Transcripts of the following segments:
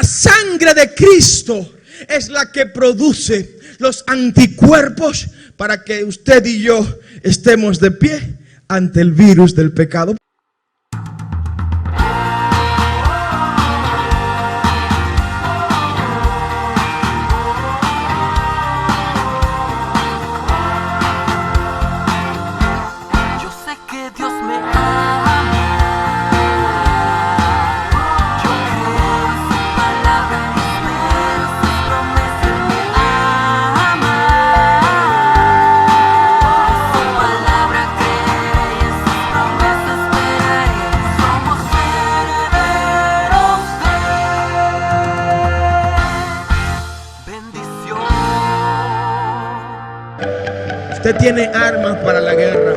la sangre de Cristo es la que produce los anticuerpos para que usted y yo estemos de pie ante el virus del pecado. Usted tiene armas para la guerra.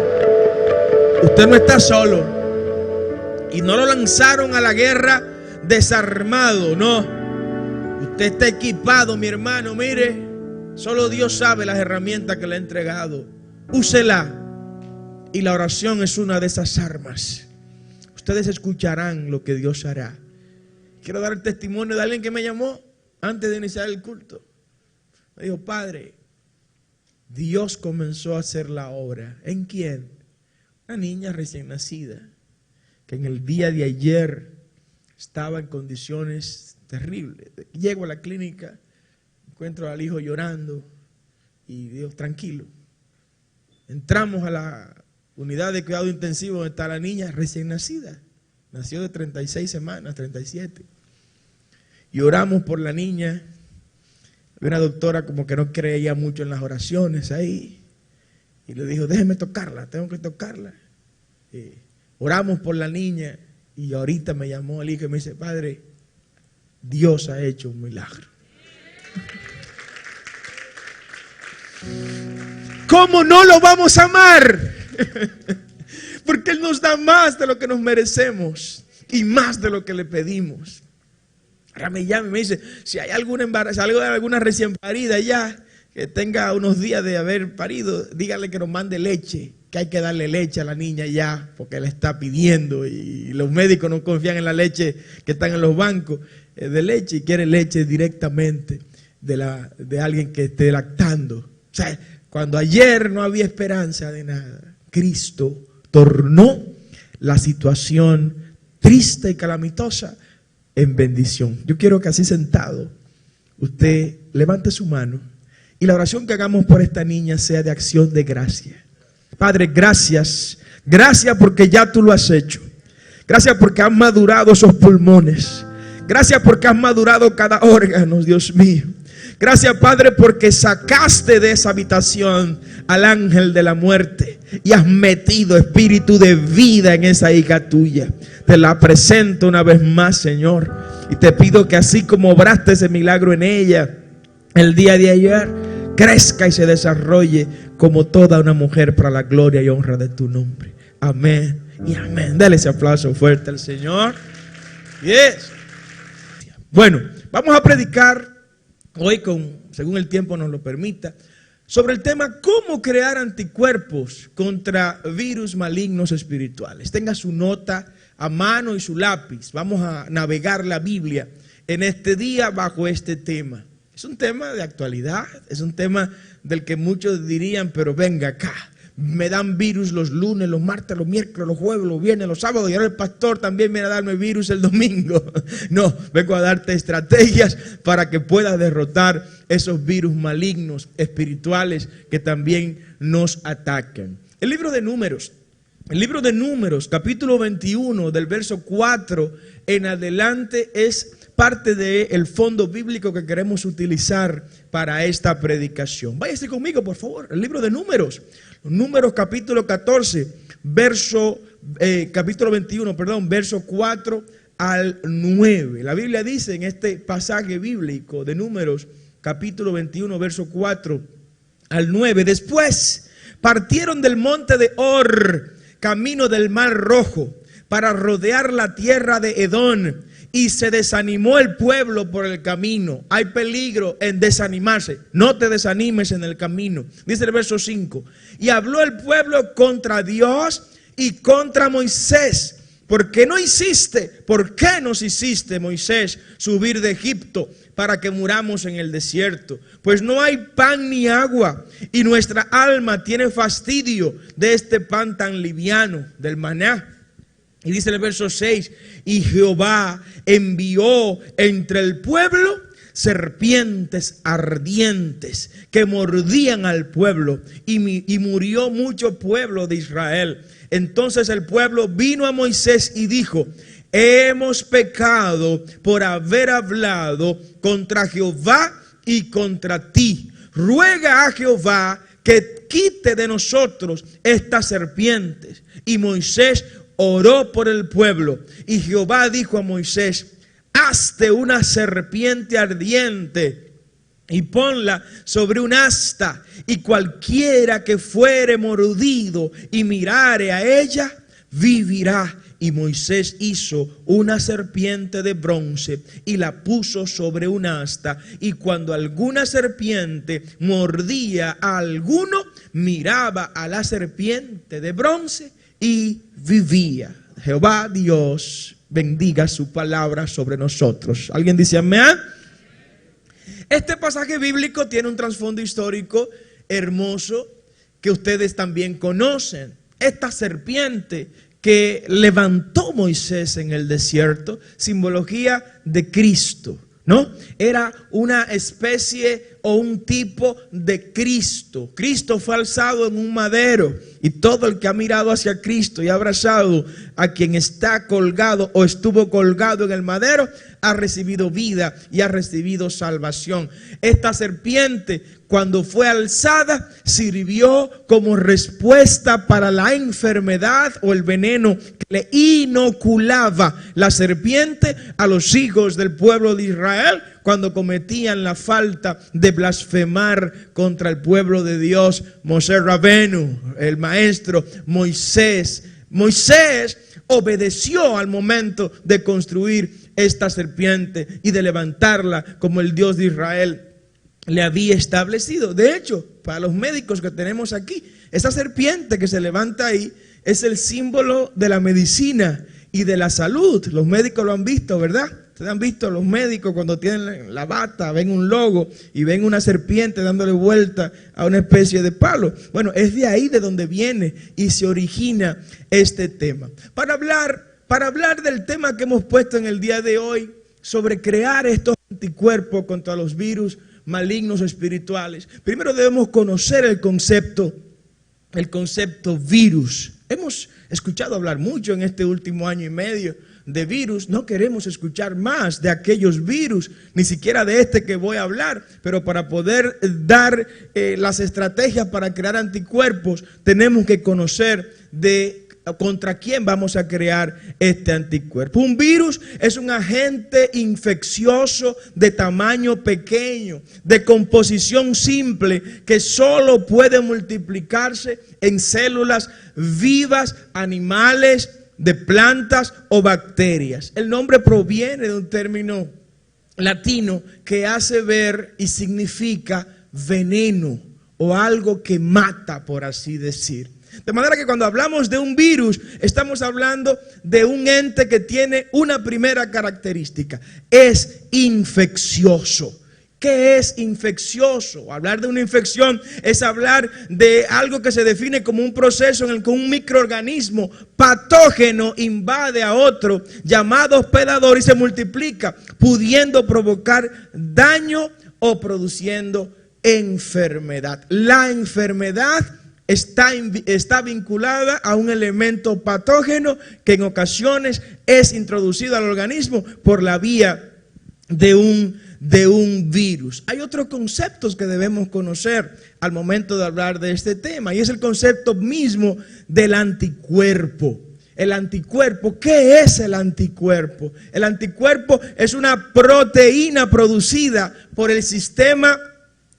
Usted no está solo. Y no lo lanzaron a la guerra desarmado, no. Usted está equipado, mi hermano. Mire, solo Dios sabe las herramientas que le ha entregado. Úsela. Y la oración es una de esas armas. Ustedes escucharán lo que Dios hará. Quiero dar el testimonio de alguien que me llamó antes de iniciar el culto. Me dijo: Padre, Dios comenzó a hacer la obra. ¿En quién? Una niña recién nacida, que en el día de ayer estaba en condiciones terribles. Llego a la clínica, encuentro al hijo llorando y digo: tranquilo. Entramos a la unidad de cuidado intensivo donde está la niña recién nacida. Nació de 36 semanas, 37. Y oramos por la niña. Una doctora como que no creía mucho en las oraciones ahí. Y le dijo: déjeme tocarla, tengo que tocarla. Oramos por la niña. Y ahorita me llamó el hijo y me dice: Padre, Dios ha hecho un milagro. ¿Cómo no lo vamos a amar? Porque Él nos da más de lo que nos merecemos y más de lo que le pedimos. Ahora me llama y me dice: si hay alguna embarazo, alguna recién parida ya, que tenga unos días de haber parido, dígale que nos mande leche, que hay que darle leche a la niña ya, porque la está pidiendo y los médicos no confían en la leche que están en los bancos de leche y quiere leche directamente de alguien que esté lactando. O sea, cuando ayer no había esperanza de nada, Cristo tornó la situación triste y calamitosa en bendición. Yo quiero que así sentado usted levante su mano y la oración que hagamos por esta niña sea de acción de gracia. Padre, gracias. Gracias porque ya tú lo has hecho. Gracias porque han madurado esos pulmones. Gracias porque has madurado cada órgano, Dios mío. Gracias, Padre, porque sacaste de esa habitación al ángel de la muerte y has metido espíritu de vida en esa hija tuya. Te la presento una vez más, Señor, y te pido que así como obraste ese milagro en ella el día de ayer, crezca y se desarrolle como toda una mujer para la gloria y honra de tu nombre. Amén y amén. Dale ese aplauso fuerte al Señor. Yes. Bueno, vamos a predicar hoy, según el tiempo nos lo permita, sobre el tema cómo crear anticuerpos contra virus malignos espirituales. Tenga su nota a mano y su lápiz. Vamos a navegar la Biblia en este día bajo este tema. Es un tema de actualidad, es un tema del que muchos dirían: pero venga acá, me dan virus los lunes, los martes, los miércoles, los jueves, los viernes, los sábados, y ahora el pastor también viene a darme virus el domingo. No, vengo a darte estrategias para que puedas derrotar esos virus malignos espirituales que también nos atacan. El libro de Números, capítulo 21, del verso 4 en adelante, es parte del fondo bíblico que queremos utilizar para esta predicación. Váyase conmigo, por favor, el libro de Números. Números capítulo 14, capítulo 21, verso 4 al 9. La Biblia dice en este pasaje bíblico de Números, capítulo 21, verso 4 al 9. Después partieron del monte de Or, camino del Mar Rojo, para rodear la tierra de Edom. Y se desanimó el pueblo por el camino. Hay peligro en desanimarse. No te desanimes en el camino. Dice el verso 5. Y habló el pueblo contra Dios y contra Moisés, ¿Por qué nos hiciste, Moisés, subir de Egipto para que muramos en el desierto? Pues no hay pan ni agua, y nuestra alma tiene fastidio de este pan tan liviano, del maná. Y dice en el verso 6, y Jehová envió entre el pueblo serpientes ardientes que mordían al pueblo, y murió mucho pueblo de Israel. Entonces el pueblo vino a Moisés y dijo: hemos pecado por haber hablado contra Jehová y contra ti. Ruega a Jehová que quite de nosotros estas serpientes. Y Moisés oró por el pueblo, y Jehová dijo a Moisés: hazte una serpiente ardiente y ponla sobre un asta, y cualquiera que fuere mordido y mirare a ella, vivirá. Y Moisés hizo una serpiente de bronce y la puso sobre un asta, y cuando alguna serpiente mordía a alguno, miraba a la serpiente de bronce y vivía. Jehová Dios bendiga su palabra sobre nosotros. ¿Alguien dice amén? Este pasaje bíblico tiene un trasfondo histórico hermoso que ustedes también conocen. Esta serpiente que levantó Moisés en el desierto, simbología de Cristo, ¿no? Era una especie o un tipo de Cristo. Cristo fue alzado en un madero, y todo el que ha mirado hacia Cristo y ha abrazado a quien está colgado o estuvo colgado en el madero, ha recibido vida y ha recibido salvación. Esta serpiente, cuando fue alzada, sirvió como respuesta para la enfermedad o el veneno que le inoculaba la serpiente a los hijos del pueblo de Israel cuando cometían la falta de blasfemar contra el pueblo de Dios. Moshe Rabenu, el maestro Moisés obedeció al momento de construir esta serpiente y de levantarla como el Dios de Israel le había establecido. De hecho, para los médicos que tenemos aquí, esa serpiente que se levanta ahí es el símbolo de la medicina y de la salud. Los médicos lo han visto, ¿verdad? Ustedes han visto a los médicos cuando tienen la bata, ven un logo y ven una serpiente dándole vuelta a una especie de palo. Bueno, es de ahí de donde viene y se origina este tema. Para hablar del tema que hemos puesto en el día de hoy, sobre crear estos anticuerpos contra los virus malignos espirituales, primero debemos conocer el concepto virus. Hemos escuchado hablar mucho en este último año y medio de virus. No queremos escuchar más de aquellos virus, ni siquiera de este que voy a hablar, pero para poder dar las estrategias para crear anticuerpos, tenemos que conocer contra quién vamos a crear este anticuerpo. Un virus es un agente infeccioso de tamaño pequeño, de composición simple, que solo puede multiplicarse en células vivas, animales, de plantas o bacterias. El nombre proviene de un término latino que hace ver y significa veneno o algo que mata, por así decir. De manera que cuando hablamos de un virus, estamos hablando de un ente que tiene una primera característica: es infeccioso. ¿Qué es infeccioso? Hablar de una infección es hablar de algo que se define como un proceso en el que un microorganismo patógeno invade a otro, llamado hospedador, y se multiplica, pudiendo provocar daño o produciendo enfermedad. La enfermedad está vinculada a un elemento patógeno que en ocasiones es introducido al organismo por la vía de un virus. Hay otros conceptos que debemos conocer al momento de hablar de este tema, y es el concepto mismo del anticuerpo. El anticuerpo, ¿qué es el anticuerpo? El anticuerpo es una proteína producida por el sistema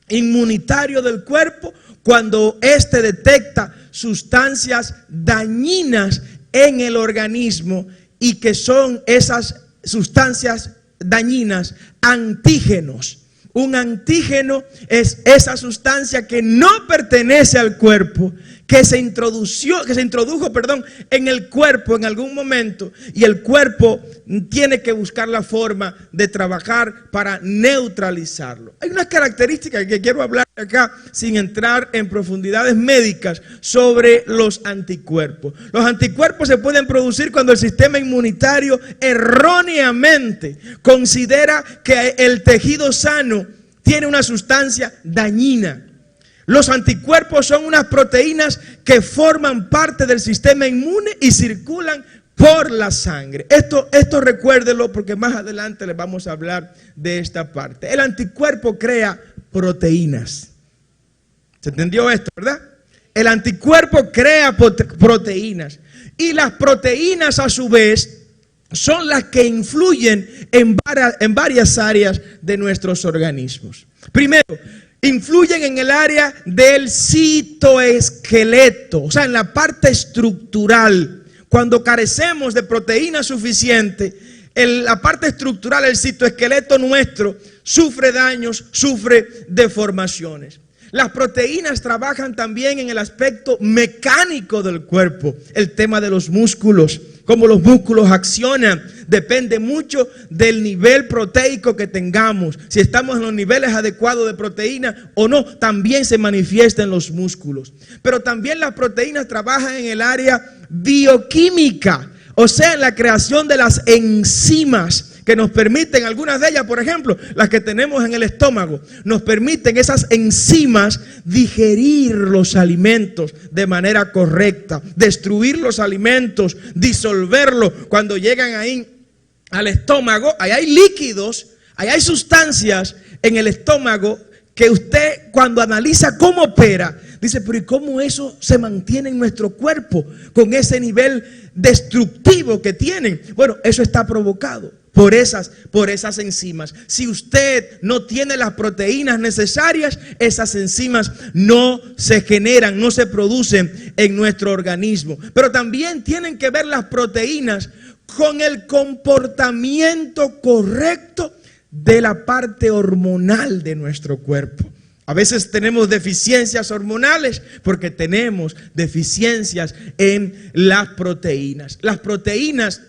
inmunitario del cuerpo cuando éste detecta sustancias dañinas en el organismo, y que son esas sustancias dañinas antígenos. Un antígeno es esa sustancia que no pertenece al cuerpo, que se introdujo, en el cuerpo en algún momento, y el cuerpo tiene que buscar la forma de trabajar para neutralizarlo. Hay unas características que quiero hablar acá sin entrar en profundidades médicas sobre los anticuerpos. Los anticuerpos se pueden producir cuando el sistema inmunitario erróneamente considera que el tejido sano tiene una sustancia dañina. Los anticuerpos son unas proteínas que forman parte del sistema inmune y circulan por la sangre. Esto recuérdelo porque más adelante les vamos a hablar de esta parte. El anticuerpo crea proteínas. ¿Se entendió esto, verdad? El anticuerpo crea proteínas. Y las proteínas a su vez son las que influyen en varias áreas de nuestros organismos. Primero, influyen en el área del citoesqueleto, o sea, en la parte estructural. Cuando carecemos de proteína suficiente, la parte estructural, el citoesqueleto nuestro, sufre daños, sufre deformaciones. Las proteínas trabajan también en el aspecto mecánico del cuerpo. El tema de los músculos, cómo los músculos accionan, depende mucho del nivel proteico que tengamos. Si estamos en los niveles adecuados de proteína o no, también se manifiesta en los músculos. Pero también las proteínas trabajan en el área bioquímica, o sea, en la creación de las enzimas que nos permiten, algunas de ellas, por ejemplo, las que tenemos en el estómago, nos permiten esas enzimas digerir los alimentos de manera correcta, destruir los alimentos, disolverlos. Cuando llegan ahí al estómago, ahí hay líquidos, ahí hay sustancias en el estómago que usted cuando analiza cómo opera, dice, pero ¿y cómo eso se mantiene en nuestro cuerpo con ese nivel destructivo que tienen? Bueno, eso está provocado por esas enzimas. Si usted no tiene las proteínas necesarias, esas enzimas no se generan, no se producen en nuestro organismo. Pero también tienen que ver las proteínas con el comportamiento correcto de la parte hormonal de nuestro cuerpo. A veces tenemos deficiencias hormonales porque tenemos deficiencias en las proteínas. Las proteínas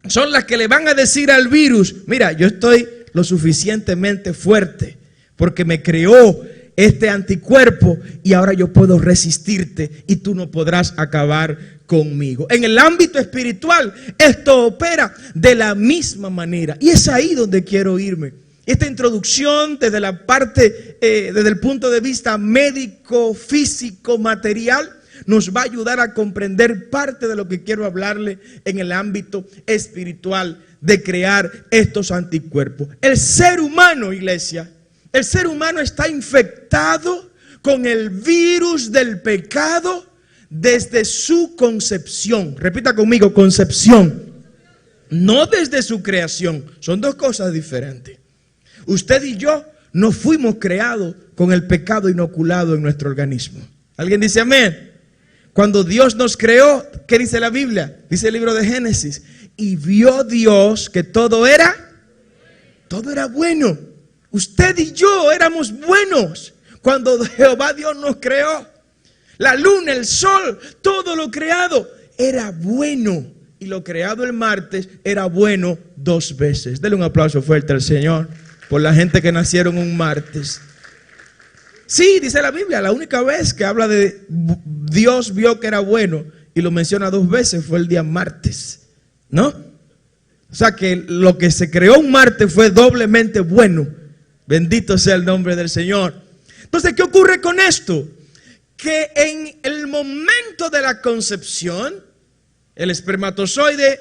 son las que le van a decir al virus, mira, yo estoy lo suficientemente fuerte porque me creó este anticuerpo y ahora yo puedo resistirte y tú no podrás acabar conmigo. En el ámbito espiritual, esto opera de la misma manera y es ahí donde quiero irme. Esta introducción desde la parte, desde el punto de vista médico, físico, material, nos va a ayudar a comprender parte de lo que quiero hablarle en el ámbito espiritual de crear estos anticuerpos. El ser humano, iglesia, el ser humano está infectado con el virus del pecado desde su concepción. Repita conmigo, concepción. No desde su creación. Son dos cosas diferentes. Usted y yo no fuimos creados con el pecado inoculado en nuestro organismo. ¿Alguien dice amén? Cuando Dios nos creó, ¿qué dice la Biblia? Dice el libro de Génesis. Y vio Dios que todo era bueno. Usted y yo éramos buenos cuando Jehová Dios nos creó. La luna, el sol, todo lo creado era bueno. Y lo creado el martes era bueno 2 veces. Denle un aplauso fuerte al Señor por la gente que nacieron un martes. Sí, dice la Biblia, la única vez que habla de Dios vio que era bueno y lo menciona 2 veces fue el día martes, ¿no? O sea que lo que se creó un martes fue doblemente bueno. Bendito sea el nombre del Señor. Entonces, ¿qué ocurre con esto? Que en el momento de la concepción, el espermatozoide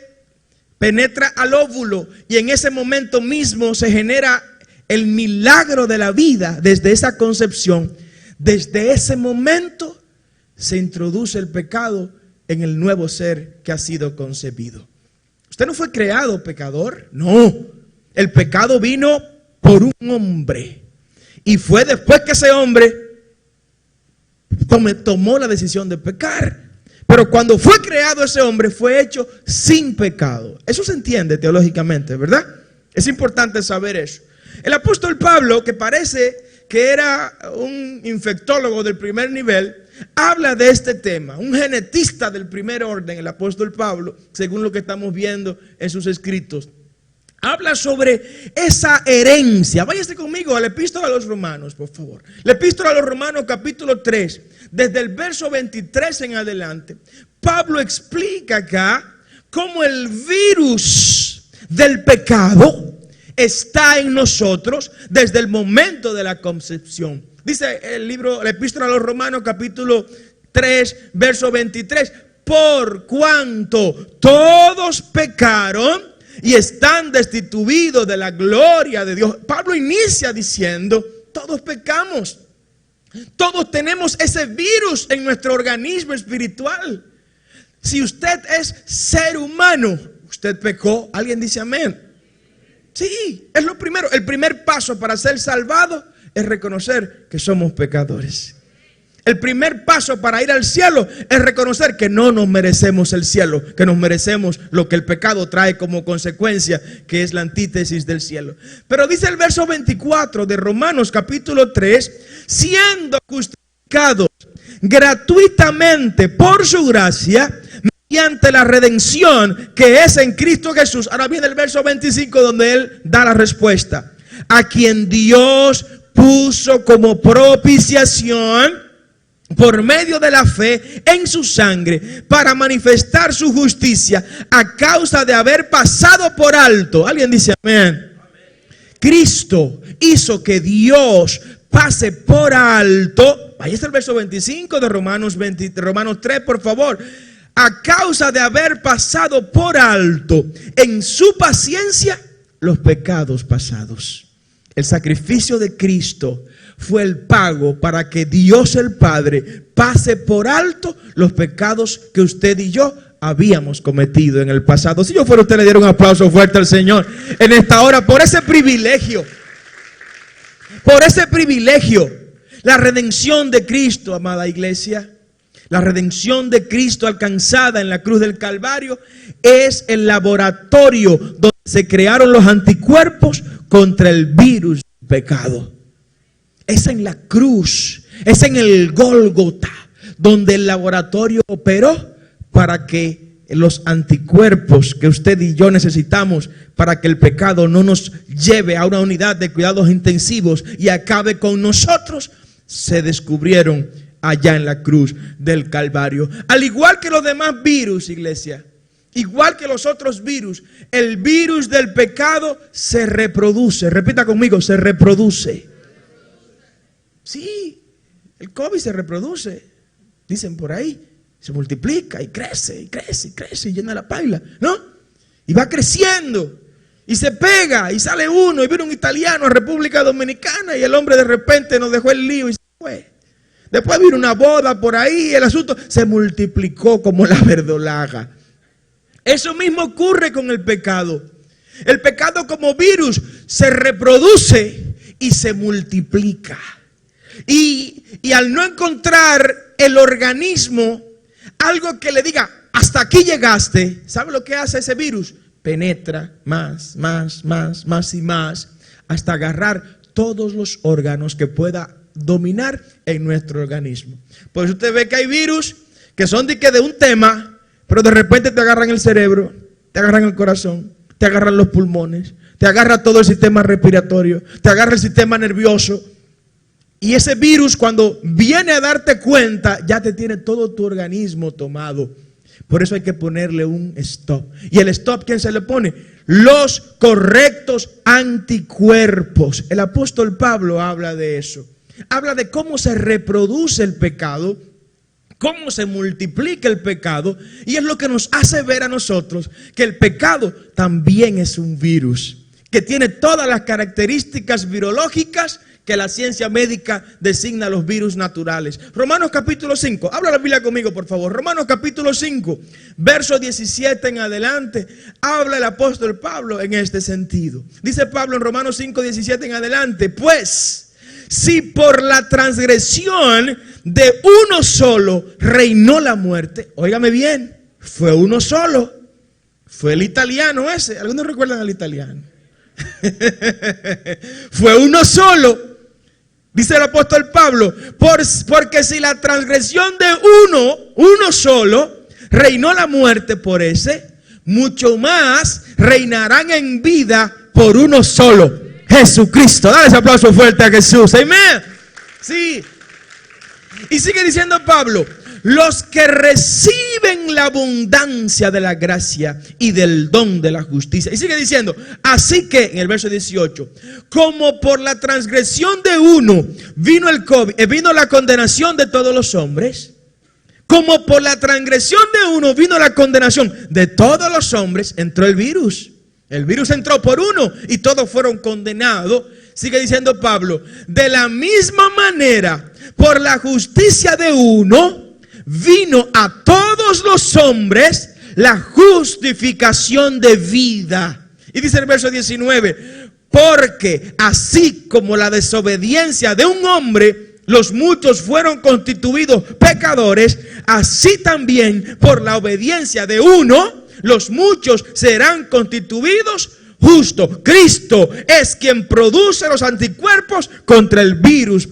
penetra al óvulo y en ese momento mismo se genera el milagro de la vida desde esa concepción. Desde ese momento se introduce el pecado en el nuevo ser que ha sido concebido. Usted no fue creado pecador, no. El pecado vino por un hombre y fue después que ese hombre tomó la decisión de pecar. Pero cuando fue creado ese hombre fue hecho sin pecado. Eso se entiende teológicamente, ¿verdad? Es importante saber eso. El apóstol Pablo, que parece que era un infectólogo del primer nivel, habla de este tema. Un genetista del primer orden, el apóstol Pablo, según lo que estamos viendo en sus escritos, habla sobre esa herencia. Váyase conmigo a la epístola a los Romanos, por favor. La epístola a los Romanos, capítulo 3, desde el verso 23 en adelante. Pablo explica acá cómo el virus del pecado está en nosotros desde el momento de la concepción. Dice el libro, la epístola a los Romanos, capítulo 3, verso 23. Por cuanto todos pecaron y están destituidos de la gloria de Dios. Pablo inicia diciendo, todos pecamos. Todos tenemos ese virus en nuestro organismo espiritual. Si usted es ser humano, usted pecó. ¿Alguien dice amén? Sí, es lo primero. El primer paso para ser salvado es reconocer que somos pecadores. El primer paso para ir al cielo es reconocer que no nos merecemos el cielo, que nos merecemos lo que el pecado trae como consecuencia, que es la antítesis del cielo. Pero dice el verso 24 de Romanos capítulo 3, siendo justificados gratuitamente por su gracia, mediante la redención que es en Cristo Jesús. Ahora viene el verso 25 donde él da la respuesta. A quien Dios puso como propiciación por medio de la fe en su sangre para manifestar su justicia a causa de haber pasado por alto. ¿Alguien dice amén? Cristo hizo que Dios pase por alto. Ahí está el verso 25 de Romanos 3, por favor. A causa de haber pasado por alto en su paciencia los pecados pasados. El sacrificio de Cristo fue el pago para que Dios el Padre pase por alto los pecados que usted y yo habíamos cometido en el pasado. Si yo fuera usted, le diera un aplauso fuerte al Señor en esta hora por ese privilegio. Por ese privilegio. La redención de Cristo, amada iglesia. La redención de Cristo alcanzada en la cruz del Calvario es el laboratorio donde se crearon los anticuerpos contra el virus del pecado. Es en la cruz, es en el Gólgota, donde el laboratorio operó para que los anticuerpos que usted y yo necesitamos para que el pecado no nos lleve a una unidad de cuidados intensivos y acabe con nosotros, se descubrieron allá en la cruz del Calvario. Al igual que los demás virus, iglesia, igual que los otros virus, el virus del pecado se reproduce. Repita conmigo, se reproduce. Sí, el COVID se reproduce, dicen por ahí, se multiplica y crece y crece y crece y llena la paila, ¿no? Y va creciendo y se pega y sale uno y viene un italiano a República Dominicana y el hombre de repente nos dejó el lío y se fue. Después vino una boda por ahí y el asunto se multiplicó como la verdolaga. Eso mismo ocurre con el pecado. El pecado como virus se reproduce y se multiplica. Y al no encontrar el organismo algo que le diga, hasta aquí llegaste, ¿sabe lo que hace ese virus? Penetra más y más, hasta agarrar todos los órganos que pueda dominar en nuestro organismo. Por eso usted ve que hay virus que son de un tema, pero de repente te agarran el cerebro, te agarran el corazón, te agarran los pulmones, te agarra todo el sistema respiratorio, te agarra el sistema nervioso. Y ese virus, cuando viene a darte cuenta, ya te tiene todo tu organismo tomado. Por eso hay que ponerle un stop. ¿Y el stop quién se le pone? Los correctos anticuerpos. El apóstol Pablo habla de eso. Habla de cómo se reproduce el pecado, cómo se multiplica el pecado. Y es lo que nos hace ver a nosotros que el pecado también es un virus, que tiene todas las características virológicas que la ciencia médica designa los virus naturales. Romanos capítulo 5, habla la Biblia conmigo por favor. Romanos capítulo 5, verso 17 en adelante, habla el apóstol Pablo en este sentido. Dice Pablo en Romanos 5, 17 en adelante, pues si por la transgresión de uno solo reinó la muerte, óigame bien, fue uno solo, fue el italiano ese, ¿algunos recuerdan al italiano? Fue uno solo. Dice el apóstol Pablo, porque si la transgresión de uno solo, reinó la muerte por ese, mucho más reinarán en vida por uno solo, Jesucristo. Dale ese aplauso fuerte a Jesús. Amén. Sí. Y sigue diciendo Pablo, los que reciben la abundancia de la gracia y del don de la justicia. Y sigue diciendo, así que, en el verso 18, como por la transgresión de uno vino la condenación de todos los hombres, como por la transgresión de uno vino la condenación de todos los hombres, entró el virus. El virus entró por uno y todos fueron condenados. Sigue diciendo Pablo, de la misma manera, por la justicia de uno, vino a todos los hombres la justificación de vida. Y dice el verso 19, porque así como la desobediencia de un hombre, los muchos fueron constituidos pecadores, así también por la obediencia de uno, los muchos serán constituidos justos. Cristo es quien produce los anticuerpos contra el virus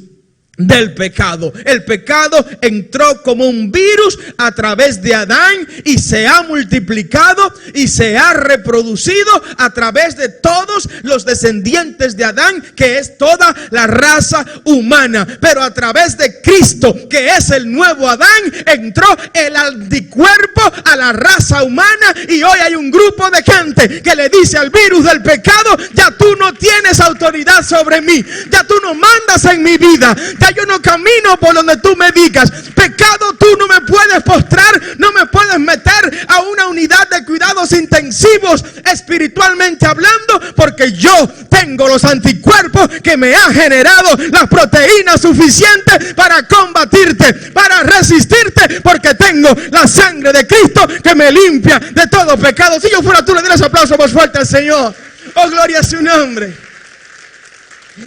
del pecado. El pecado entró como un virus a través de Adán y se ha multiplicado y se ha reproducido a través de todos los descendientes de Adán, que es toda la raza humana. Pero a través de Cristo, que es el nuevo Adán, entró el anticuerpo a la raza humana, y hoy hay un grupo de gente que le dice al virus del pecado, ya tú no tienes autoridad sobre mí, ya tú no mandas en mi vida, yo no camino por donde tú me digas. Pecado, tú no me puedes postrar, no me puedes meter a una unidad de cuidados intensivos espiritualmente hablando, porque yo tengo los anticuerpos que me ha generado las proteínas suficientes para combatirte, para resistirte, porque tengo la sangre de Cristo que me limpia de todo pecado. Si yo fuera tú, le darías aplauso más fuerte al Señor. Oh, gloria a su nombre.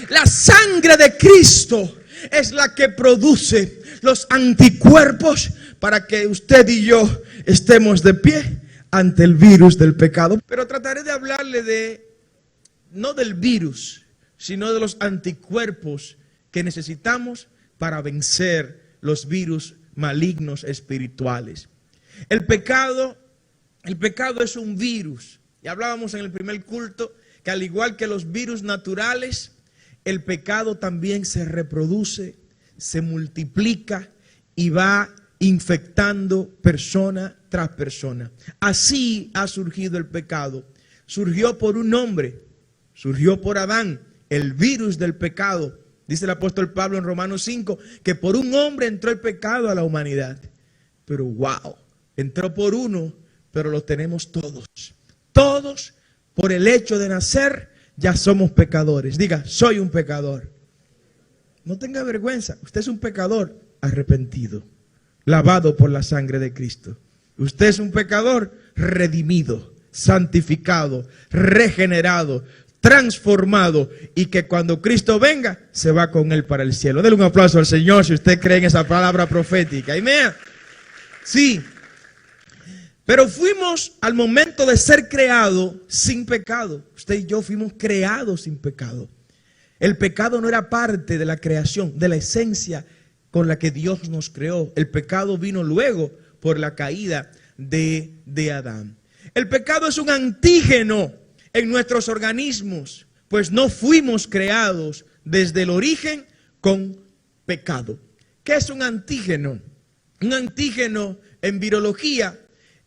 La sangre de Cristo es la que produce los anticuerpos para que usted y yo estemos de pie ante el virus del pecado. Pero trataré de hablarle no del virus, sino de los anticuerpos que necesitamos para vencer los virus malignos espirituales. El pecado es un virus. Y hablábamos en el primer culto que al igual que los virus naturales, el pecado también se reproduce, se multiplica y va infectando persona tras persona. Así ha surgido el pecado. Surgió por un hombre, surgió por Adán, el virus del pecado. Dice el apóstol Pablo en Romanos 5 que por un hombre entró el pecado a la humanidad. Pero wow, entró por uno, pero lo tenemos todos. Todos, por el hecho de nacer, ya somos pecadores. Diga, soy un pecador. No tenga vergüenza. Usted es un pecador arrepentido, lavado por la sangre de Cristo. Usted es un pecador redimido, santificado, regenerado, transformado, y que cuando Cristo venga, se va con él para el cielo. Dele un aplauso al Señor si usted cree en esa palabra profética. Amén. Sí. Pero fuimos al momento de ser creados sin pecado. Usted y yo fuimos creados sin pecado. El pecado no era parte de la creación, de la esencia con la que Dios nos creó. El pecado vino luego por la caída de Adán. El pecado es un antígeno en nuestros organismos, pues no fuimos creados desde el origen con pecado. ¿Qué es un antígeno? Un antígeno en virología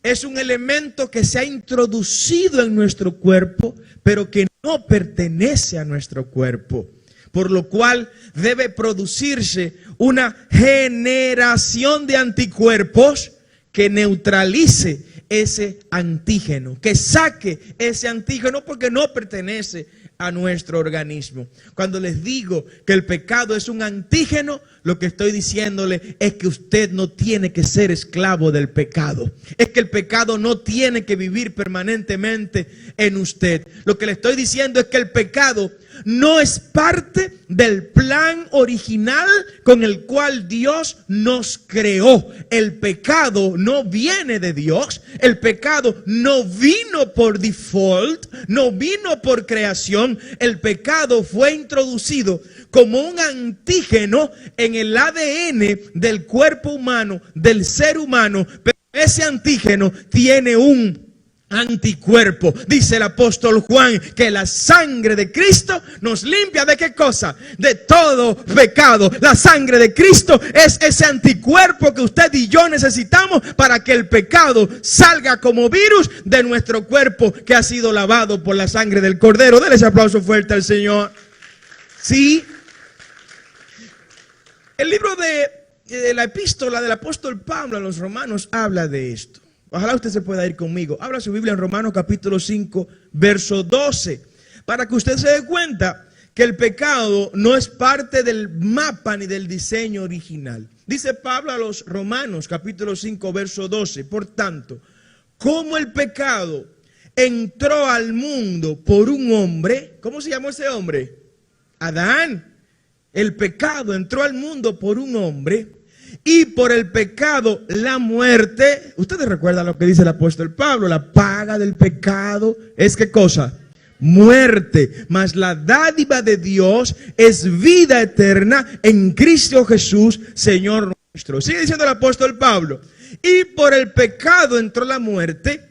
es un elemento que se ha introducido en nuestro cuerpo, pero que no pertenece a nuestro cuerpo. Por lo cual debe producirse una generación de anticuerpos que neutralice ese antígeno, que saque ese antígeno porque no pertenece a nuestro organismo. Cuando les digo que el pecado es un antígeno, lo que estoy diciéndole es que usted no tiene que ser esclavo del pecado. Es que el pecado no tiene que vivir permanentemente en usted. Lo que le estoy diciendo es que el pecado no es parte del plan original con el cual Dios nos creó. El pecado no viene de Dios. El pecado no vino por default, no vino por creación. El pecado fue introducido como un antígeno en el ADN del cuerpo humano, del ser humano. Pero ese antígeno tiene un anticuerpo. Dice el apóstol Juan que la sangre de Cristo nos limpia ¿de qué cosa? De todo pecado. La sangre de Cristo es ese anticuerpo que usted y yo necesitamos para que el pecado salga como virus de nuestro cuerpo que ha sido lavado por la sangre del Cordero. Denle ese aplauso fuerte al Señor. Sí. El libro de la epístola del apóstol Pablo a los romanos habla de esto. Ojalá usted se pueda ir conmigo. Abra su Biblia en Romanos capítulo 5, verso 12. Para que usted se dé cuenta que el pecado no es parte del mapa ni del diseño original. Dice Pablo a los Romanos capítulo 5, verso 12. Por tanto, como el pecado entró al mundo por un hombre. ¿Cómo se llamó ese hombre? Adán. El pecado entró al mundo por un hombre. Y por el pecado la muerte. Ustedes recuerdan lo que dice el apóstol Pablo. La paga del pecado es ¿qué cosa? Muerte. Mas la dádiva de Dios es vida eterna en Cristo Jesús, Señor nuestro. Sigue diciendo el apóstol Pablo. Y por el pecado entró la muerte.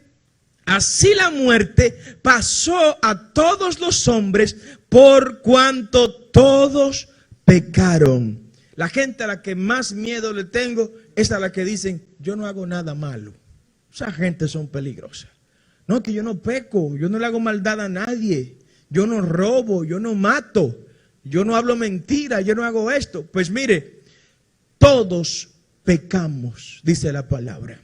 Así la muerte pasó a todos los hombres por cuanto todos pecaron. La gente a la que más miedo le tengo es a la que dicen, yo no hago nada malo. Esa gente son peligrosas. No, que yo no peco, yo no le hago maldad a nadie. Yo no robo, yo no mato, yo no hablo mentira, yo no hago esto. Pues mire, todos pecamos, dice la palabra.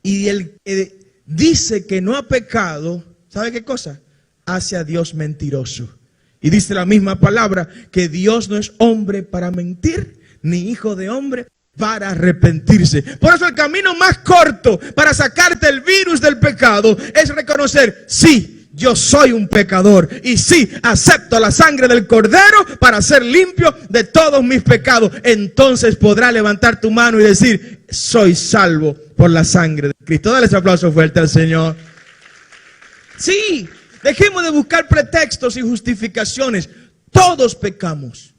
Y el que dice que no ha pecado, ¿sabe qué cosa? Hace a Dios mentiroso. Y dice la misma palabra que Dios no es hombre para mentir, ni hijo de hombre para arrepentirse. Por eso el camino más corto para sacarte el virus del pecado es reconocer, sí, yo soy un pecador. Y sí, acepto la sangre del Cordero para ser limpio de todos mis pecados. Entonces podrás levantar tu mano y decir, soy salvo por la sangre de Cristo. Dale ese aplauso fuerte al Señor. Sí. Dejemos de buscar pretextos y justificaciones. Todos pecamos.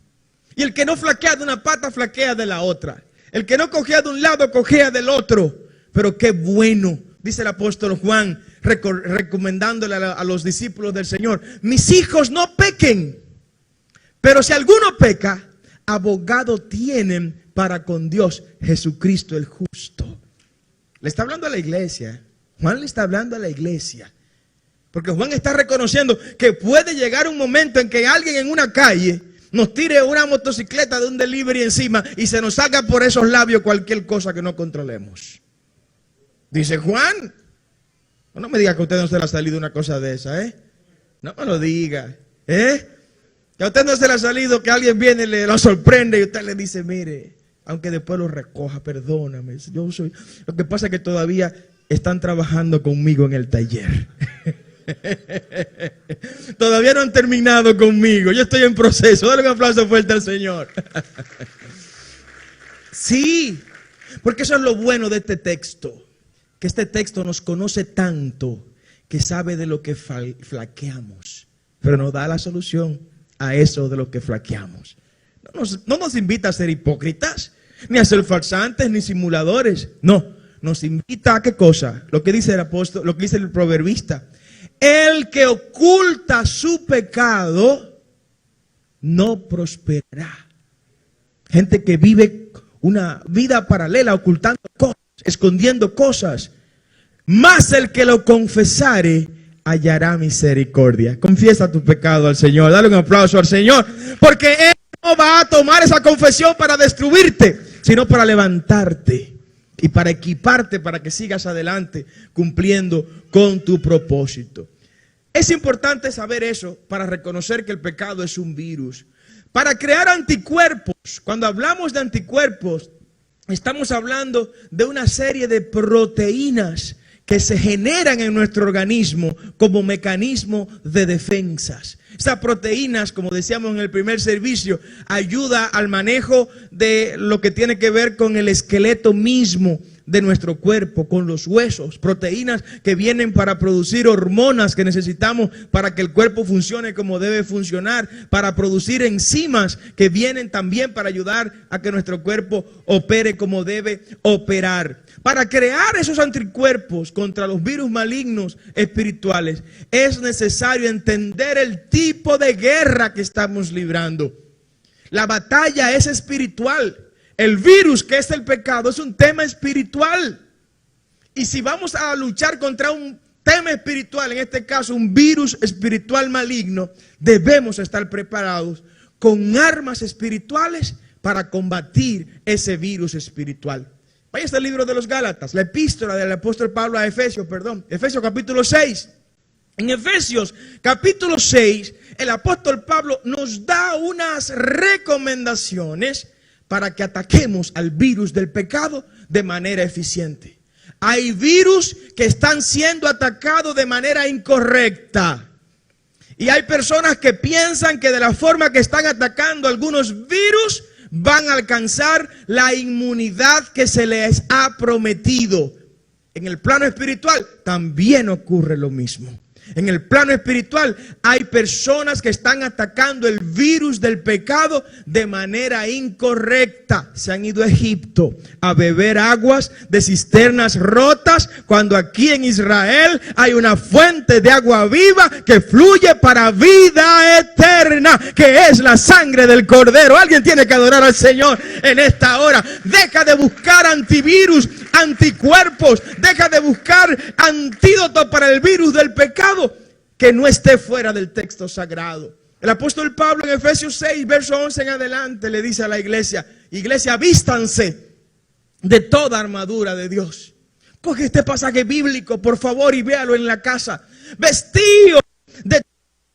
Y el que no flaquea de una pata, flaquea de la otra. El que no cojea de un lado, cojea del otro. Pero qué bueno, dice el apóstol Juan, recomendándole a los discípulos del Señor. Mis hijos, no pequen. Pero si alguno peca, abogado tienen para con Dios, Jesucristo el justo. Le está hablando a la iglesia. Juan le está hablando a la iglesia. Porque Juan está reconociendo que puede llegar un momento en que alguien en una calle nos tire una motocicleta de un delivery encima y se nos salga por esos labios cualquier cosa que no controlemos. Dice Juan, no me diga que a usted no se le ha salido una cosa de esa, no me lo diga, que a usted no se le ha salido que alguien viene y le lo sorprende y usted le dice, mire, aunque después lo recoja, perdóname, lo que pasa es que todavía están trabajando conmigo en el taller. Todavía no han terminado conmigo. Yo estoy en proceso. Dale un aplauso fuerte al Señor. Sí, porque eso es lo bueno de este texto. Que este texto nos conoce tanto que sabe de lo que flaqueamos, pero nos da la solución a eso de lo que flaqueamos. No nos invita a ser hipócritas, ni a ser farsantes, ni simuladores. No, nos invita a qué cosa. Lo que dice el apóstol, lo que dice el proverbista. El que oculta su pecado no prosperará. Gente que vive una vida paralela, ocultando cosas, escondiendo cosas. Mas el que lo confesare hallará misericordia. Confiesa tu pecado al Señor. Dale un aplauso al Señor. Porque Él no va a tomar esa confesión para destruirte, sino para levantarte. Y para equiparte para que sigas adelante cumpliendo con tu propósito. Es importante saber eso para reconocer que el pecado es un virus. Para crear anticuerpos, cuando hablamos de anticuerpos, estamos hablando de una serie de proteínas que se generan en nuestro organismo como mecanismo de defensas. Estas proteínas, como decíamos en el primer servicio, ayuda al manejo de lo que tiene que ver con el esqueleto mismo de nuestro cuerpo, con los huesos, proteínas que vienen para producir hormonas que necesitamos para que el cuerpo funcione como debe funcionar, para producir enzimas que vienen también para ayudar a que nuestro cuerpo opere como debe operar. Para crear esos anticuerpos contra los virus malignos espirituales es necesario entender el tipo de guerra que estamos librando. La batalla es espiritual. El virus, que es el pecado, es un tema espiritual. Y si vamos a luchar contra un tema espiritual, en este caso un virus espiritual maligno, debemos estar preparados con armas espirituales para combatir ese virus espiritual. Vaya al libro de los Gálatas, la epístola del apóstol Pablo a Efesios, Efesios capítulo 6. En Efesios capítulo 6, el apóstol Pablo nos da unas recomendaciones para que ataquemos al virus del pecado de manera eficiente. Hay virus que están siendo atacados de manera incorrecta. Y hay personas que piensan que de la forma que están atacando algunos virus van a alcanzar la inmunidad que se les ha prometido. En el plano espiritual también ocurre lo mismo. En el plano espiritual hay personas que están atacando el virus del pecado de manera incorrecta. Se han ido a Egipto a beber aguas de cisternas rotas, cuando aquí en Israel hay una fuente de agua viva que fluye para vida eterna, que es la sangre del Cordero. Alguien tiene que adorar al Señor en esta hora. Deja de buscar antivirus, anticuerpos. Deja de buscar antídoto para el virus del pecado que no esté fuera del texto sagrado. El apóstol Pablo en Efesios 6, verso 11 en adelante, le dice a la iglesia: vístanse de toda armadura de Dios. Coge este pasaje bíblico, por favor, y véalo en la casa. Vestíos de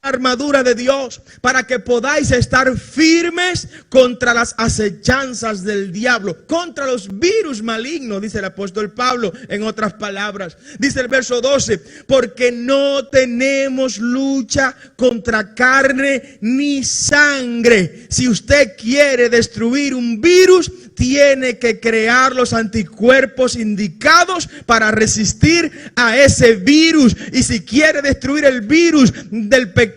armadura de Dios, para que podáis estar firmes contra las acechanzas del diablo, contra los virus malignos, dice el apóstol Pablo. En otras palabras, dice el verso 12: porque no tenemos lucha contra carne ni sangre. Si usted quiere destruir un virus, tiene que crear los anticuerpos indicados para resistir a ese virus. Y si quiere destruir el virus del pecado,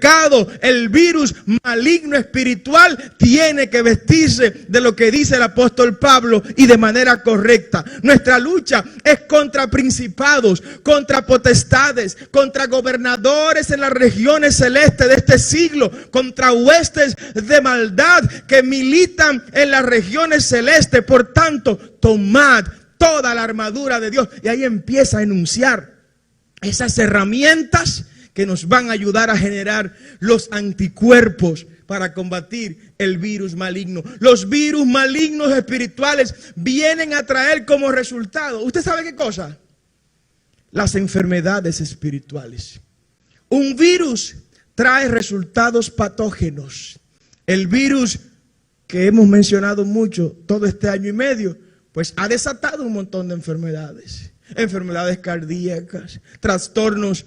el virus maligno espiritual, tiene que vestirse de lo que dice el apóstol Pablo y de manera correcta. Nuestra lucha es contra principados, contra potestades, contra gobernadores en las regiones celestes de este siglo, contra huestes de maldad que militan en las regiones celestes. Por tanto, tomad toda la armadura de Dios. Y ahí empieza a enunciar esas herramientas que nos van a ayudar a generar los anticuerpos para combatir el virus maligno. Los virus malignos espirituales vienen a traer como resultado, ¿usted sabe qué cosa? Las enfermedades espirituales. Un virus trae resultados patógenos. El virus que hemos mencionado mucho todo este año y medio, pues ha desatado un montón de enfermedades. Enfermedades cardíacas, trastornos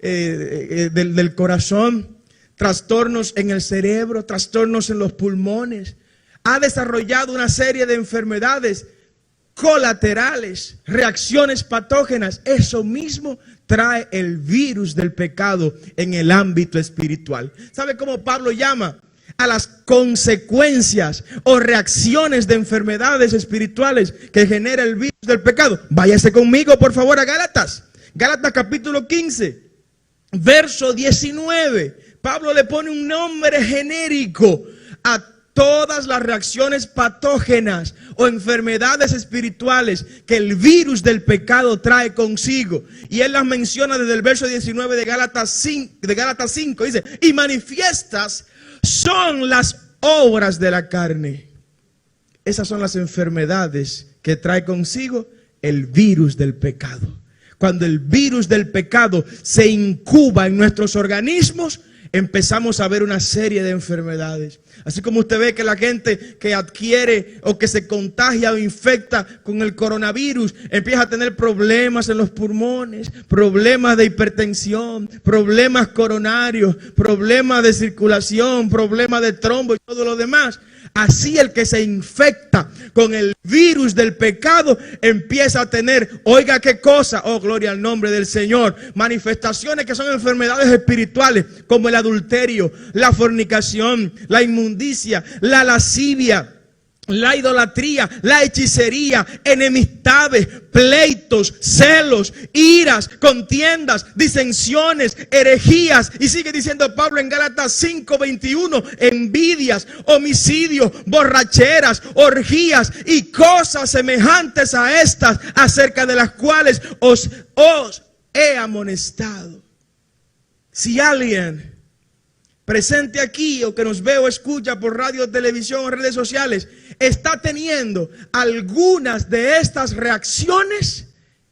del corazón, trastornos en el cerebro, trastornos en los pulmones. Ha desarrollado una serie de enfermedades colaterales, reacciones patógenas. Eso mismo trae el virus del pecado en el ámbito espiritual. ¿Sabe cómo Pablo llama a las consecuencias o reacciones de enfermedades espirituales que genera el virus del pecado? Váyase conmigo, por favor, a Gálatas. Gálatas capítulo 15, verso 19. Pablo le pone un nombre genérico a todas las reacciones patógenas o enfermedades espirituales que el virus del pecado trae consigo. Y él las menciona desde el verso 19 de Gálatas 5. Dice: y manifiestas son las obras de la carne. Esas son las enfermedades que trae consigo el virus del pecado. Cuando el virus del pecado se incuba en nuestros organismos, empezamos a ver una serie de enfermedades. Así como usted ve que la gente que adquiere o que se contagia o infecta con el coronavirus empieza a tener problemas en los pulmones, problemas de hipertensión, problemas coronarios, problemas de circulación, problemas de trombo y todo lo demás. Así el que se infecta con el virus del pecado empieza a tener, oiga qué cosa, oh gloria al nombre del Señor, manifestaciones que son enfermedades espirituales como el adulterio, la fornicación, la inmundicia, la lascivia, la idolatría, la hechicería, enemistades, pleitos, celos, iras, contiendas, disensiones, herejías. Y sigue diciendo Pablo en Gálatas 5:21, envidias, homicidios, borracheras, orgías y cosas semejantes a estas, acerca de las cuales os he amonestado. Si alguien presente aquí o que nos ve o escucha por radio, televisión o redes sociales está teniendo algunas de estas reacciones,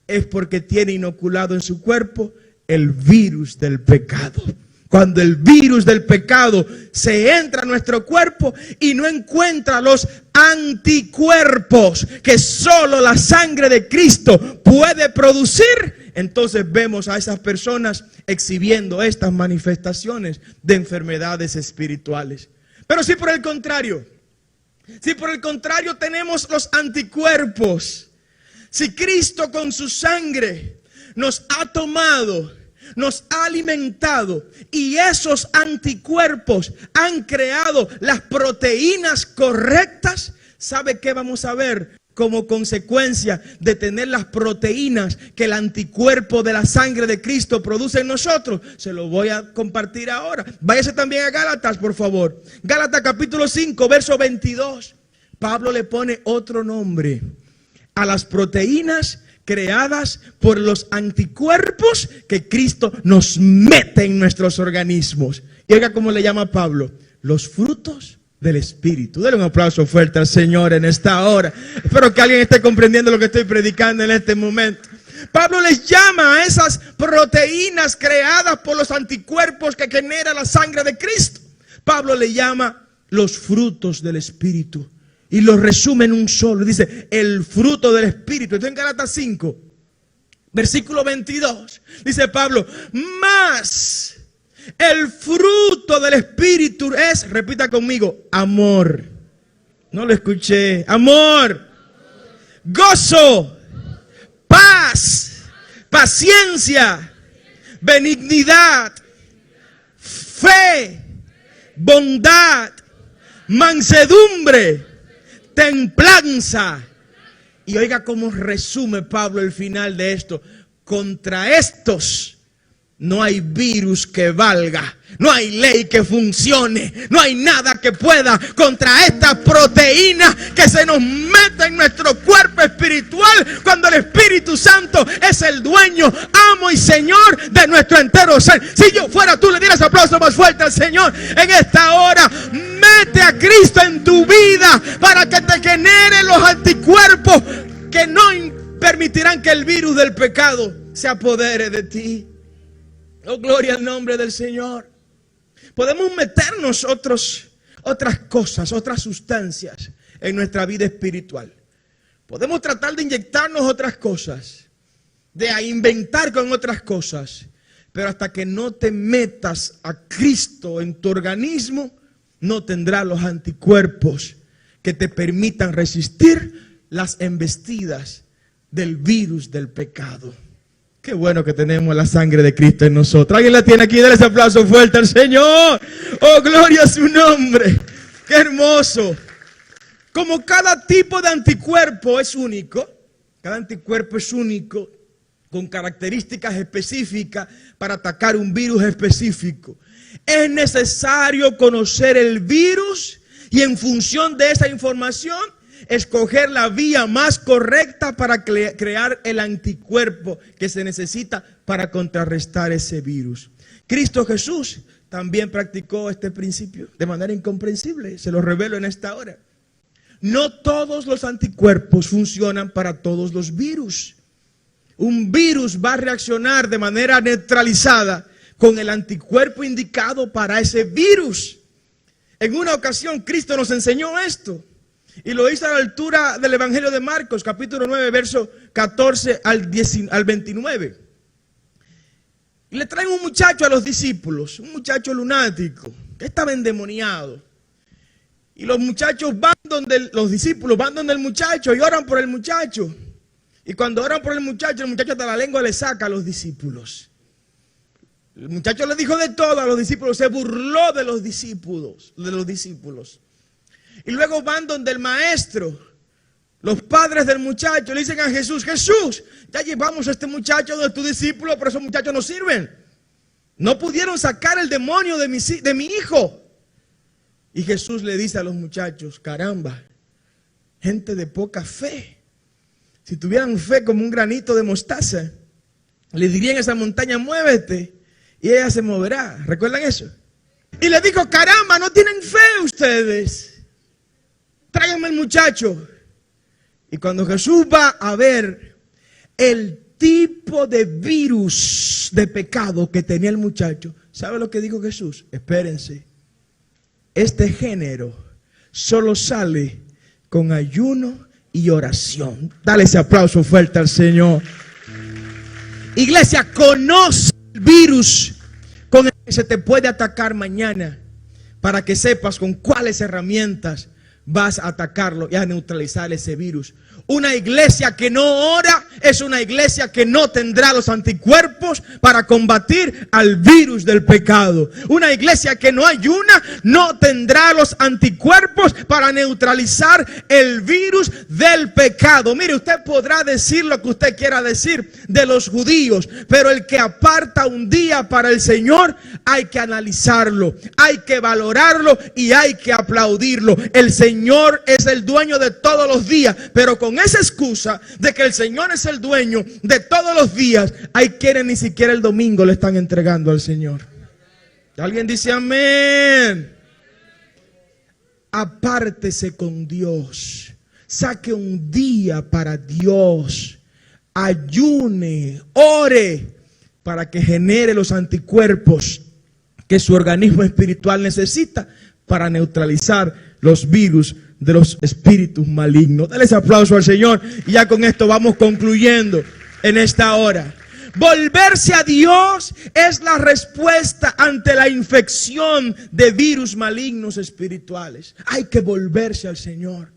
es porque tiene inoculado en su cuerpo el virus del pecado. Cuando el virus del pecado se entra a nuestro cuerpo y no encuentra los anticuerpos que solo la sangre de Cristo puede producir, entonces vemos a esas personas exhibiendo estas manifestaciones de enfermedades espirituales. Pero si por el contrario tenemos los anticuerpos, si Cristo con su sangre nos ha tomado, nos ha alimentado y esos anticuerpos han creado las proteínas correctas, ¿sabe qué vamos a ver? Como consecuencia de tener las proteínas que el anticuerpo de la sangre de Cristo produce en nosotros. Se lo voy a compartir ahora. Váyase también a Gálatas, por favor. Gálatas capítulo 5, verso 22. Pablo le pone otro nombre a las proteínas creadas por los anticuerpos que Cristo nos mete en nuestros organismos. Y oiga cómo le llama Pablo: los frutos del Espíritu. Denle un aplauso fuerte al Señor en esta hora. Espero que alguien esté comprendiendo lo que estoy predicando en este momento. Pablo les llama a esas proteínas creadas por los anticuerpos que genera la sangre de Cristo. Pablo le llama los frutos del Espíritu y los resume en un solo. Dice el fruto del Espíritu. Esto en Gálatas 5, versículo 22. Dice Pablo: más el fruto del Espíritu es, repita conmigo, amor. No lo escuché. Amor, gozo, paz, paciencia, benignidad, fe, bondad, mansedumbre, templanza. Y oiga cómo resume Pablo el final de esto: contra estos no hay virus que valga, no hay ley que funcione, no hay nada que pueda contra esta proteína que se nos mete en nuestro cuerpo espiritual cuando el Espíritu Santo es el dueño, amo y Señor de nuestro entero ser. Si yo fuera tú, le dieras aplauso más fuerte al Señor en esta hora. Mete a Cristo en tu vida para que te genere los anticuerpos que no permitirán que el virus del pecado se apodere de ti. Oh, gloria al nombre del Señor. Podemos meternos otras cosas, otras sustancias en nuestra vida espiritual. Podemos tratar de inyectarnos otras cosas, de inventar con otras cosas. Pero hasta que no te metas a Cristo en tu organismo, no tendrás los anticuerpos que te permitan resistir las embestidas del virus del pecado. Qué bueno que tenemos la sangre de Cristo en nosotros. ¿Alguien la tiene aquí? Dale ese aplauso fuerte al Señor. Oh, gloria a su nombre. Qué hermoso. Como cada tipo de anticuerpo es único, cada anticuerpo es único, con características específicas para atacar un virus específico. Es necesario conocer el virus y en función de esa información escoger la vía más correcta para crear el anticuerpo que se necesita para contrarrestar ese virus. Cristo Jesús también practicó este principio de manera incomprensible. Se lo revelo en esta hora. No todos los anticuerpos funcionan para todos los virus. Un virus va a reaccionar de manera neutralizada con el anticuerpo indicado para ese virus. En una ocasión Cristo nos enseñó esto y lo hizo a la altura del Evangelio de Marcos, capítulo 9, verso 14 al 29. Y le traen un muchacho a los discípulos, un muchacho lunático, que estaba endemoniado. Y los muchachos van donde, los discípulos van donde el muchacho y oran por el muchacho. Y cuando oran por el muchacho hasta la lengua le saca a los discípulos. El muchacho le dijo de todo a los discípulos, se burló de los discípulos. Y luego van donde el maestro, los padres del muchacho, le dicen a Jesús, Jesús, ya llevamos a este muchacho donde tu discípulo, pero esos muchachos no sirven. No pudieron sacar el demonio de mi hijo. Y Jesús le dice a los muchachos, caramba, gente de poca fe. Si tuvieran fe como un granito de mostaza, le dirían a esa montaña, muévete, y ella se moverá. ¿Recuerdan eso? Y le dijo, caramba, no tienen fe ustedes. Tráiganme el muchacho. Y cuando Jesús va a ver el tipo de virus de pecado que tenía el muchacho, ¿sabe lo que dijo Jesús? Espérense. Este género solo sale con ayuno y oración. Dale ese aplauso fuerte al Señor. Iglesia, conoce el virus con el que se te puede atacar mañana, para que sepas con cuáles herramientas vas a atacarlo y a neutralizar ese virus. Una iglesia que no ora es una iglesia que no tendrá los anticuerpos para combatir al virus del pecado. Una iglesia que no ayuna no tendrá los anticuerpos para neutralizar el virus del pecado. Mire, usted podrá decir lo que usted quiera decir de los judíos, pero el que aparta un día para el Señor, hay que analizarlo, hay que valorarlo y hay que aplaudirlo. El Señor es el dueño de todos los días, pero con esa excusa de que el Señor es el dueño de todos los días, hay quienes ni siquiera el domingo le están entregando al Señor. ¿Alguien dice amén? Apártese con Dios, saque un día para Dios, ayune, ore, para que genere los anticuerpos que su organismo espiritual necesita para neutralizar los virus de los espíritus malignos. Dale ese aplauso al Señor y ya con esto vamos concluyendo en esta hora. Volverse a Dios es la respuesta ante la infección de virus malignos espirituales. Hay que volverse al Señor,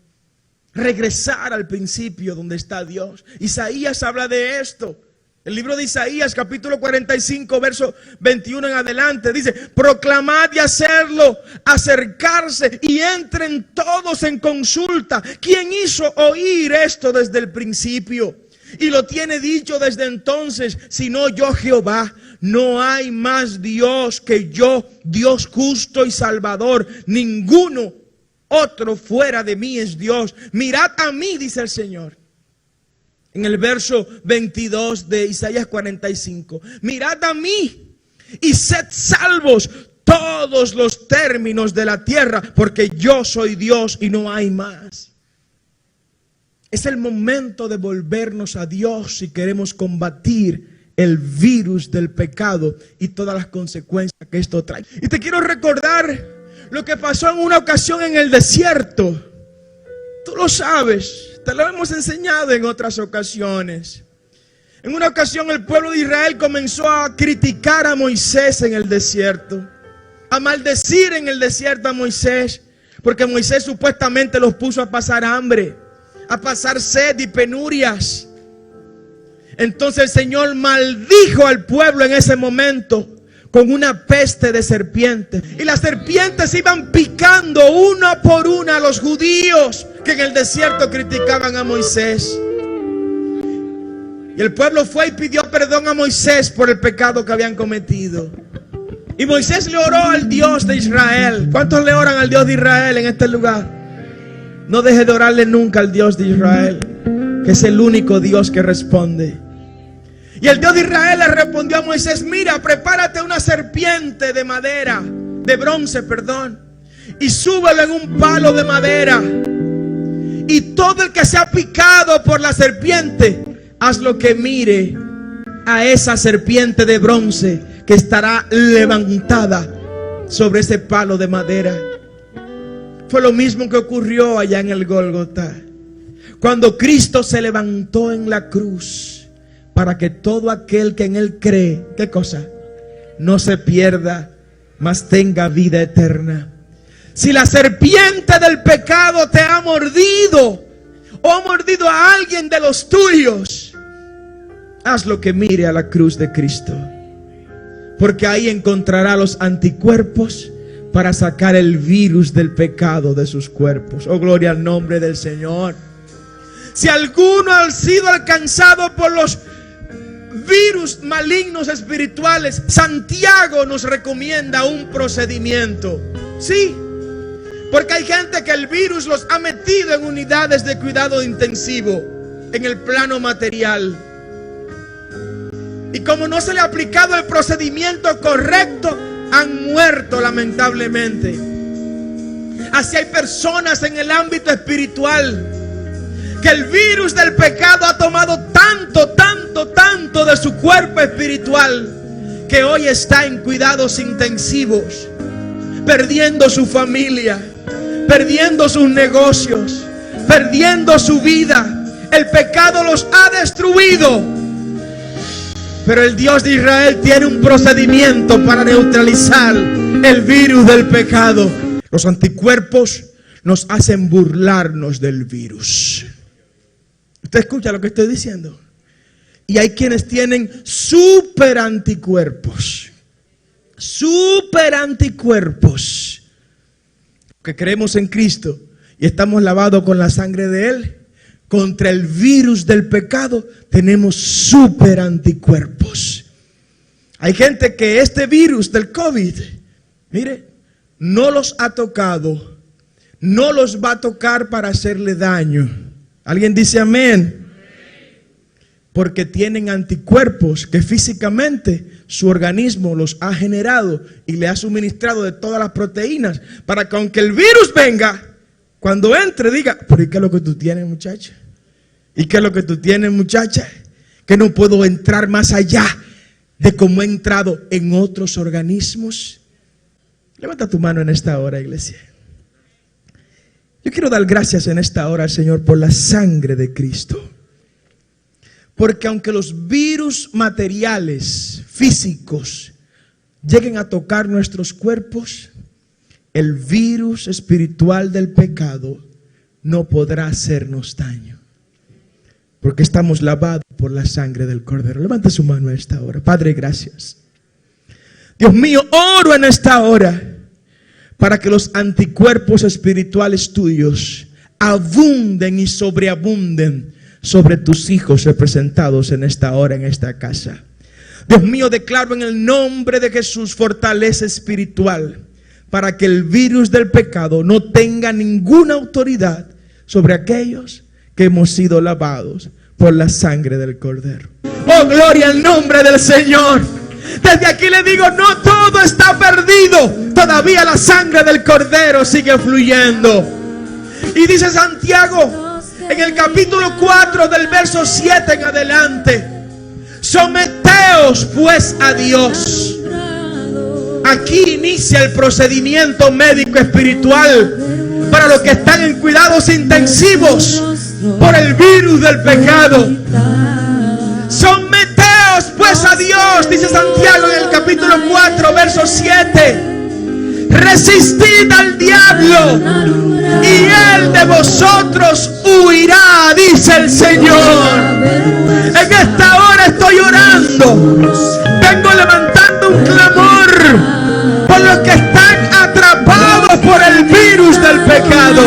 regresar al principio donde está Dios. Isaías habla de esto. El libro de Isaías, capítulo 45, verso 21 en adelante, dice, proclamad y hacerlo, acercarse y entren todos en consulta. ¿Quién hizo oír esto desde el principio? Y lo tiene dicho desde entonces, sino yo Jehová. No hay más Dios que yo, Dios justo y salvador. Ninguno otro fuera de mí es Dios. Mirad a mí, dice el Señor. En el verso 22 de Isaías 45, mirad a mí y sed salvos todos los términos de la tierra, porque yo soy Dios y no hay más. Es el momento de volvernos a Dios si queremos combatir el virus del pecado y todas las consecuencias que esto trae. Y te quiero recordar lo que pasó en una ocasión en el desierto. Tú lo sabes. Te lo hemos enseñado en otras ocasiones. En una ocasión el pueblo de Israel comenzó a criticar a Moisés en el desierto, a maldecir en el desierto a Moisés, porque Moisés supuestamente los puso a pasar hambre, a pasar sed y penurias. Entonces el Señor maldijo al pueblo en ese momento con una peste de serpientes. Y las serpientes iban picando una por una a los judíos que en el desierto criticaban a Moisés. Y el pueblo fue y pidió perdón a Moisés por el pecado que habían cometido. Y Moisés le oró al Dios de Israel. ¿Cuántos le oran al Dios de Israel en este lugar? No deje de orarle nunca al Dios de Israel, que es el único Dios que responde. Y el Dios de Israel le respondió a Moisés, mira, prepárate una serpiente de madera, de bronce, perdón, y súbelo en un palo de madera. Y todo el que sea picado por la serpiente, haz lo que mire a esa serpiente de bronce que estará levantada sobre ese palo de madera. Fue lo mismo que ocurrió allá en el Gólgota, cuando Cristo se levantó en la cruz, para que todo aquel que en Él cree, ¿qué cosa? No se pierda, mas tenga vida eterna. Si la serpiente del pecado te ha mordido, o ha mordido a alguien de los tuyos, haz lo que mire a la cruz de Cristo, porque ahí encontrará los anticuerpos para sacar el virus del pecado de sus cuerpos. Oh, gloria al nombre del Señor. Si alguno ha sido alcanzado por los virus malignos espirituales, Santiago nos recomienda un procedimiento. Sí, porque hay gente que el virus los ha metido en unidades de cuidado intensivo en el plano material, y como no se le ha aplicado el procedimiento correcto, han muerto lamentablemente. Así hay personas en el ámbito espiritual que el virus del pecado ha tomado tanto de su cuerpo espiritual, que hoy está en cuidados intensivos, perdiendo su familia, perdiendo sus negocios, perdiendo su vida. El pecado los ha destruido. Pero el Dios de Israel tiene un procedimiento para neutralizar el virus del pecado. Los anticuerpos nos hacen burlarnos del virus. ¿Usted escucha lo que estoy diciendo? Y hay quienes tienen super anticuerpos. Super anticuerpos. Que creemos en Cristo y estamos lavados con la sangre de Él. Contra el virus del pecado tenemos super anticuerpos. Hay gente que este virus del COVID, mire, no los ha tocado, no los va a tocar para hacerle daño. ¿Alguien dice amén? Porque tienen anticuerpos que físicamente su organismo los ha generado y le ha suministrado de todas las proteínas, para que aunque el virus venga, cuando entre diga: ¿pero y qué es lo que tú tienes, muchacha? ¿Y qué es lo que tú tienes, muchacha? Que no puedo entrar más allá de cómo he entrado en otros organismos. Levanta tu mano en esta hora, iglesia. Yo quiero dar gracias en esta hora al Señor por la sangre de Cristo. Porque aunque los virus materiales, físicos, lleguen a tocar nuestros cuerpos, el virus espiritual del pecado no podrá hacernos daño, porque estamos lavados por la sangre del Cordero. Levante su mano a esta hora. Padre, gracias. Dios mío, oro en esta hora para que los anticuerpos espirituales tuyos abunden y sobreabunden sobre tus hijos representados en esta hora, en esta casa. Dios mío, declaro en el nombre de Jesús fortaleza espiritual, para que el virus del pecado no tenga ninguna autoridad sobre aquellos que hemos sido lavados por la sangre del Cordero. Oh, gloria al nombre del Señor. Desde aquí le digo, no todo está perdido. Todavía la sangre del Cordero sigue fluyendo. Y dice Santiago en el capítulo 4 del verso 7 en adelante: someteos pues a Dios. Aquí inicia el procedimiento médico espiritual para los que están en cuidados intensivos por el virus del pecado. Someteos pues a Dios, dice Santiago en el capítulo 4, verso 7. Resistid al diablo y él de vosotros huirá, dice el Señor. En esta hora estoy orando, vengo levantando un clamor por los que están atrapados por el virus del pecado,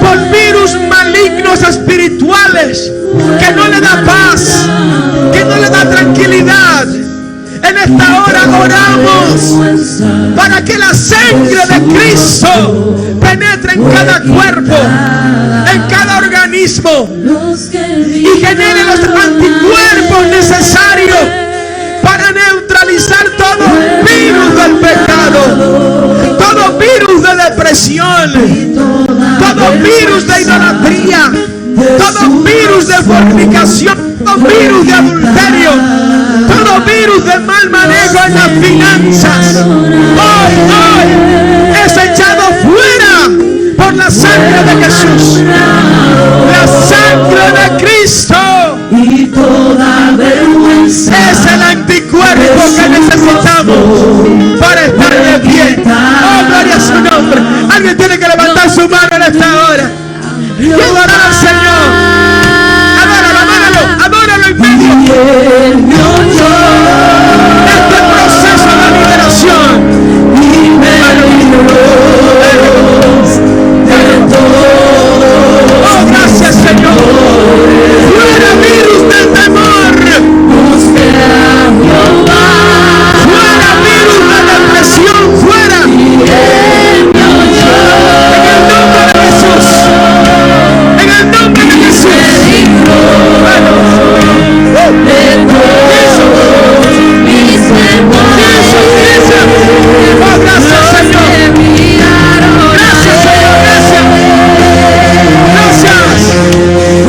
por virus malignos espirituales que no le da paz, que no le da tranquilidad. En esta hora oramos para que la sangre de Cristo penetre en cada cuerpo, en cada organismo, y genere los anticuerpos necesarios para neutralizar todo virus del pecado, todo virus de depresión, todo virus de idolatría, todo virus de fornicación, todo virus de adulterio, todo virus de mal manejo en las finanzas, hoy es echado fuera por la sangre de Jesús, la sangre de Cristo. Y toda vergüenza es el anticuerpo que necesitamos para estar de pie. Oh, gloria a su nombre. Alguien tiene que levantar su mano en esta hora y adorar al Señor. Adóralo en medio de este proceso de liberación. Oh, gracias, Señor. Fuera virus del temor. Fuera virus de depresión. Fuera. En el nombre de Jesús. En el nombre de Jesús. Oh, gracias, Señor. Gracias, Señor. Gracias. Gracias.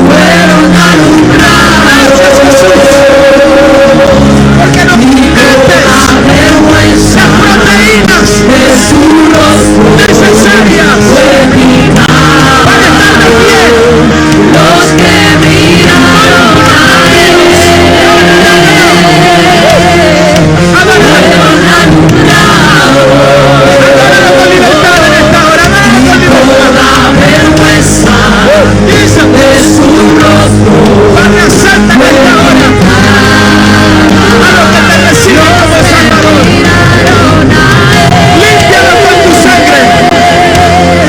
Fueron alumbrados. Gracias, Jesús. Porque nos quites las proteínas necesarias para estar de pie. los que miraron a Él fueron alumbrados. Adóralo con libertad en esta hora. Adóralo con libertad. Toda vergüenza Dice de su rostro Padre Santo en esta hora. A los que te reciben como Salvador. Límpialo con tu sangre.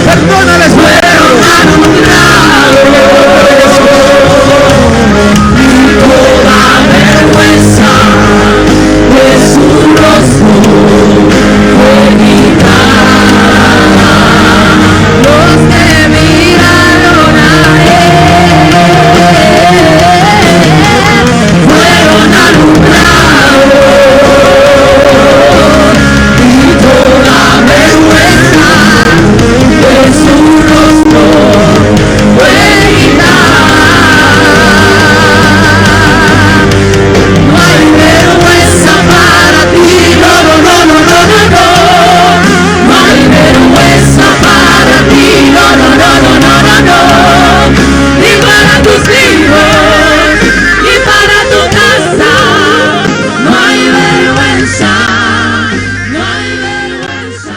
Perdónales sus pecados. toda vergüenza de su rostro fue quitada. Los que miraron a Él fueron alumbrados y toda vergüenza de su rostro fue quitada. No hay vergüenza para ti, no, no, no, no, no, no, no. No hay vergüenza para ti, no, no, no, no, no, no, no. Ni para tus hijos, ni para tu casa. No hay vergüenza, no hay vergüenza.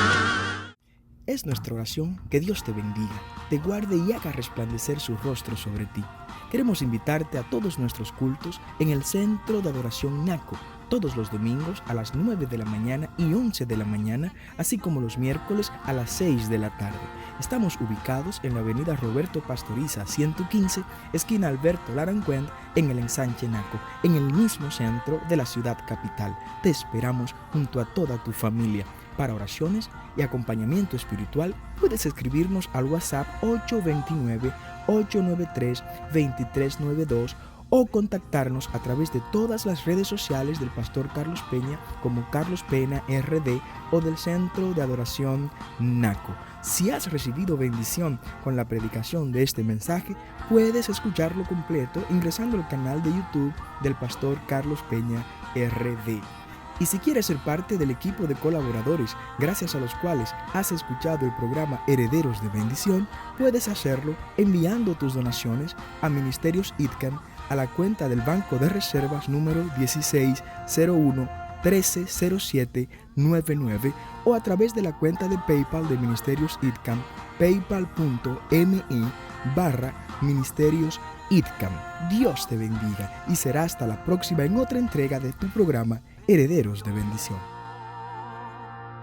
Es nuestra oración que Dios te bendiga, te guarde y haga resplandecer su rostro sobre ti. Queremos invitarte a todos nuestros cultos en el Centro de Adoración Naco, todos los domingos a las 9 de la mañana y 11 de la mañana, así como los miércoles a las 6 de la tarde. Estamos ubicados en la avenida Roberto Pastoriza 115, esquina Alberto Larancuend, en el ensanche Naco, en el mismo centro de la ciudad capital. Te esperamos junto a toda tu familia. Para oraciones y acompañamiento espiritual, puedes escribirnos al WhatsApp 829-893-2392 o contactarnos a través de todas las redes sociales del Pastor Carlos Peña como Carlos Pena RD o del Centro de Adoración Naco. Si has recibido bendición con la predicación de este mensaje, puedes escucharlo completo ingresando al canal de YouTube del Pastor Carlos Peña RD. Y si quieres ser parte del equipo de colaboradores gracias a los cuales has escuchado el programa Herederos de Bendición, puedes hacerlo enviando tus donaciones a Ministerios ITCAM a la cuenta del Banco de Reservas número 1601-130799 o a través de la cuenta de PayPal de Ministerios ITCAM, paypal.me/Ministerios ITCAM. Dios te bendiga y será hasta la próxima en otra entrega de tu programa Herederos de Bendición.